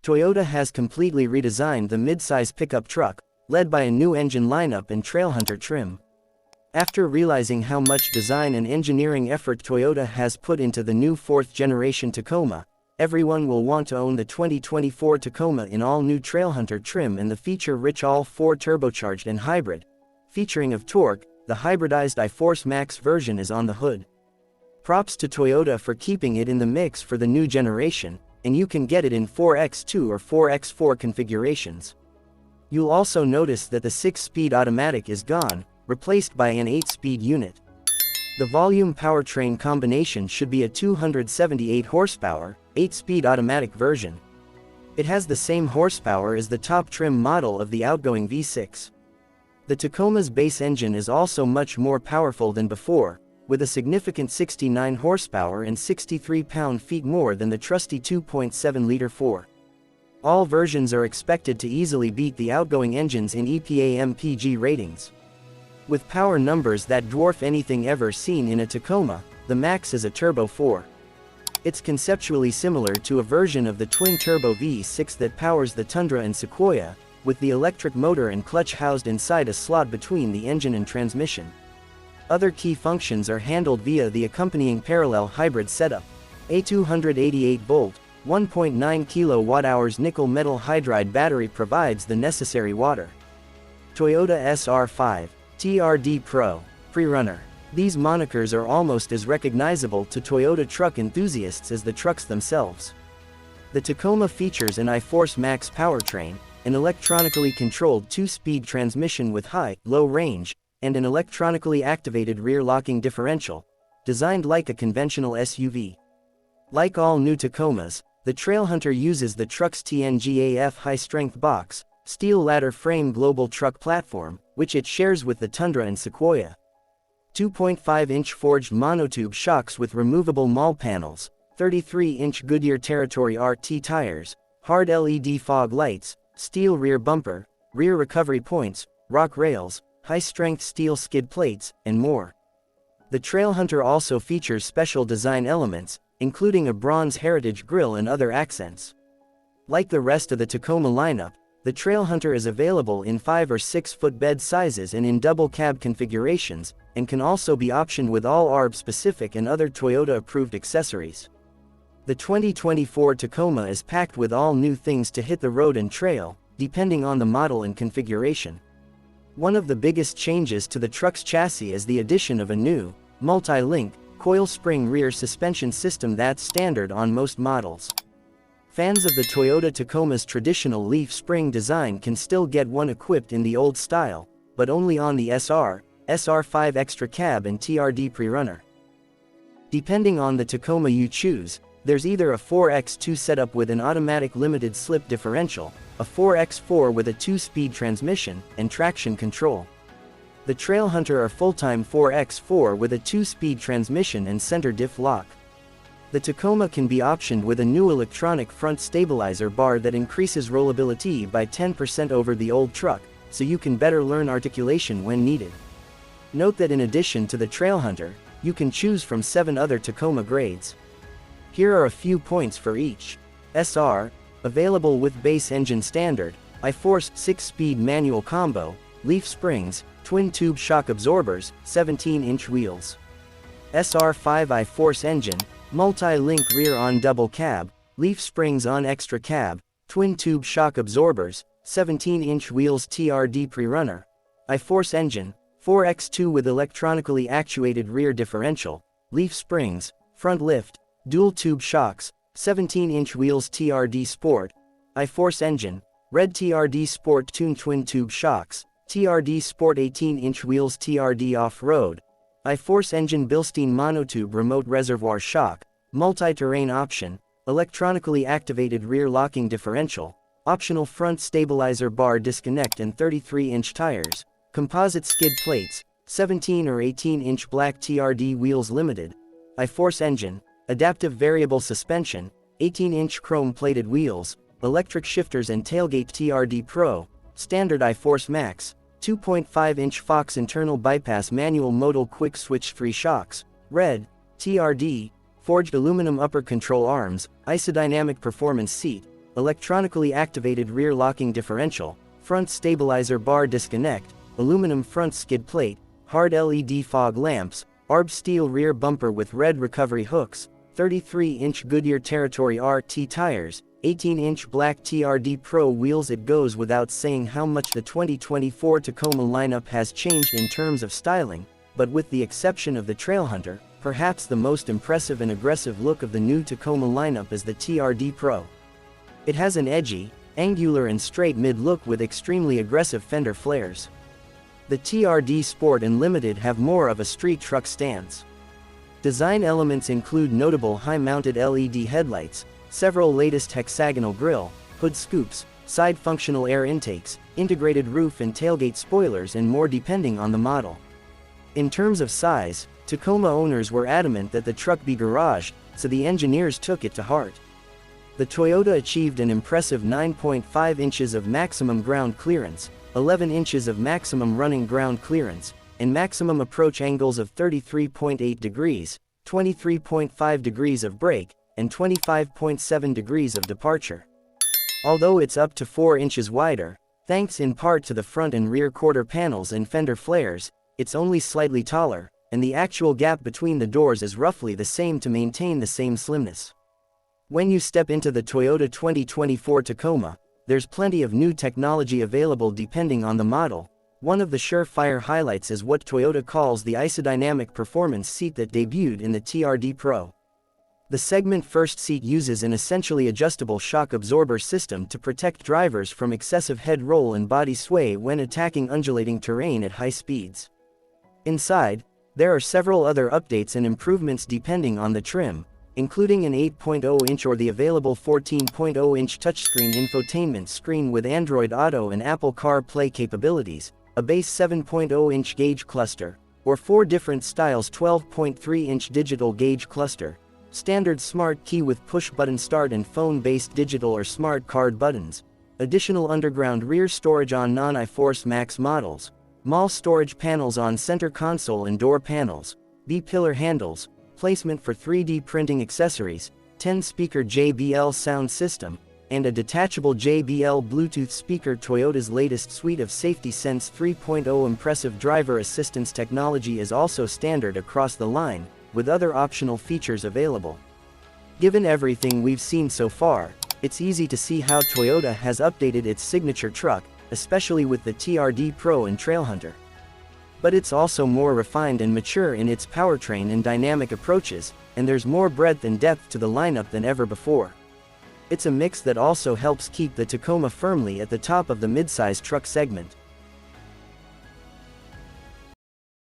Toyota has completely redesigned the midsize pickup truck, led by a new engine lineup and Trailhunter trim. After realizing how much design and engineering effort Toyota has put into the new 4th-generation Tacoma, everyone will want to own the 2024 Tacoma in all-new Trailhunter trim and the feature-rich all-4 turbocharged and hybrid. Featuring of torque, the hybridized iForce Max version is on the hood. Props to Toyota for keeping it in the mix for the new generation, and you can get it in 4x2 or 4x4 configurations. You'll also notice that the 6-speed automatic is gone, replaced by an 8-speed unit. The volume powertrain combination should be a 278 horsepower, 8-speed automatic version. It has the same horsepower as the top trim model of the outgoing V6. The Tacoma's base engine is also much more powerful than before, with a significant 69 horsepower and 63 pound-feet more than the trusty 2.7-liter 4. All versions are expected to easily beat the outgoing engines in EPA MPG ratings. With power numbers that dwarf anything ever seen in a Tacoma, the Max is a Turbo 4. It's conceptually similar to a version of the twin-turbo V6 that powers the Tundra and Sequoia, with the electric motor and clutch housed inside a slot between the engine and transmission. Other key functions are handled via the accompanying parallel hybrid setup. A 288-volt, 1.9 kWh nickel-metal hydride battery provides the necessary water. Toyota SR5, TRD Pro, Pre-Runner. These monikers are almost as recognizable to Toyota truck enthusiasts as the trucks themselves. The Tacoma features an iForce Max powertrain, an electronically controlled 2-speed transmission with high-low range, and an electronically activated rear-locking differential, designed like a conventional SUV. Like all new Tacomas, the Trailhunter uses the truck's TNGAF high-strength box, steel ladder frame global truck platform, which it shares with the Tundra and Sequoia. 2.5-inch forged monotube shocks with removable mall panels, 33-inch Goodyear Territory RT tires, hard LED fog lights, steel rear bumper, rear recovery points, rock rails, high-strength steel skid plates, and more. The Trailhunter also features special design elements, including a bronze heritage grille and other accents. Like the rest of the Tacoma lineup, the Trailhunter is available in 5 or 6 footbed sizes and in double cab configurations, and can also be optioned with all ARB-specific and other Toyota-approved accessories. The 2024 Tacoma is packed with all new things to hit the road and trail, depending on the model and configuration. One of the biggest changes to the truck's chassis is the addition of a new, multi-link, coil spring rear suspension system that's standard on most models. Fans of the Toyota Tacoma's traditional leaf spring design can still get one equipped in the old style, but only on the SR, SR5 Extra Cab and TRD Pre-Runner. Depending on the Tacoma you choose, there's either a 4x2 setup with an automatic limited slip differential, a 4x4 with a 2-speed transmission, and traction control. The Trailhunter are full-time 4x4 with a 2-speed transmission and center diff lock. The Tacoma can be optioned with a new electronic front stabilizer bar that increases rollability by 10% over the old truck, so you can better learn articulation when needed. Note that in addition to the Trailhunter, you can choose from 7 other Tacoma grades. Here are a few points for each. SR, available with base engine standard, iForce 6-speed manual combo, leaf springs, twin-tube shock absorbers, 17-inch wheels. SR5 iForce engine, multi-link rear on double cab, leaf springs on extra cab, twin-tube shock absorbers, 17-inch wheels TRD Pre-Runner. iForce engine, 4x2 with electronically actuated rear differential, leaf springs, front lift, dual-tube shocks, 17-inch wheels TRD Sport. iForce engine, red TRD Sport tuned twin-tube shocks, TRD Sport 18-inch wheels TRD Off-Road. iForce engine Bilstein monotube remote reservoir shock, multi-terrain option, electronically activated rear locking differential, optional front stabilizer bar disconnect and 33-inch tires, composite skid plates, 17 or 18-inch black TRD wheels limited. iForce engine, adaptive variable suspension, 18-inch chrome-plated wheels, electric shifters and tailgate TRD Pro, standard iForce Max, 2.5-inch Fox internal bypass manual modal quick switch 3 shocks, red, TRD, forged aluminum upper control arms, isodynamic performance seat, electronically activated rear locking differential, front stabilizer bar disconnect, aluminum front skid plate, hard LED fog lamps, ARB steel rear bumper with red recovery hooks, 33-inch Goodyear Territory RT tires, 18-inch black TRD Pro wheels. It goes without saying how much the 2024 Tacoma lineup has changed in terms of styling, but with the exception of the Trailhunter, perhaps the most impressive and aggressive look of the new Tacoma lineup is the TRD Pro. It has an edgy, angular and straight mid-look with extremely aggressive fender flares. The TRD Sport and Limited have more of a street truck stance. Design elements include notable high-mounted LED headlights, several latest hexagonal grille, hood scoops, side functional air intakes, integrated roof and tailgate spoilers, and more depending on the model. In terms of size, Tacoma owners were adamant that the truck be garaged, so the engineers took it to heart. The Toyota achieved an impressive 9.5 inches of maximum ground clearance, 11 inches of maximum running ground clearance, and maximum approach angles of 33.8 degrees, 23.5 degrees of brake, and 25.7 degrees of departure. Although it's up to 4 inches wider, thanks in part to the front and rear quarter panels and fender flares, it's only slightly taller, and the actual gap between the doors is roughly the same to maintain the same slimness. When you step into the Toyota 2024 Tacoma, there's plenty of new technology available depending on the model. One of the surefire highlights is what Toyota calls the isodynamic performance seat that debuted in the TRD Pro. The segment first seat uses an essentially adjustable shock absorber system to protect drivers from excessive head roll and body sway when attacking undulating terrain at high speeds. Inside, there are several other updates and improvements depending on the trim, including an 8.0-inch or the available 14.0-inch touchscreen infotainment screen with Android Auto and Apple CarPlay capabilities, a base 7.0-inch gauge cluster, or 4 different styles 12.3-inch digital gauge cluster, standard smart key with push-button start and phone-based digital or smart card buttons, additional underground rear storage on non-iForce Max models, mall storage panels on center console and door panels, B-pillar handles, placement for 3D printing accessories, 10-speaker JBL sound system, and a detachable JBL Bluetooth speaker. Toyota's latest suite of Safety Sense 3.0 impressive driver assistance technology is also standard across the line, with other optional features available. Given everything we've seen so far, it's easy to see how Toyota has updated its signature truck, especially with the TRD Pro and Trailhunter. But it's also more refined and mature in its powertrain and dynamic approaches, and there's more breadth and depth to the lineup than ever before. It's a mix that also helps keep the Tacoma firmly at the top of the midsize truck segment.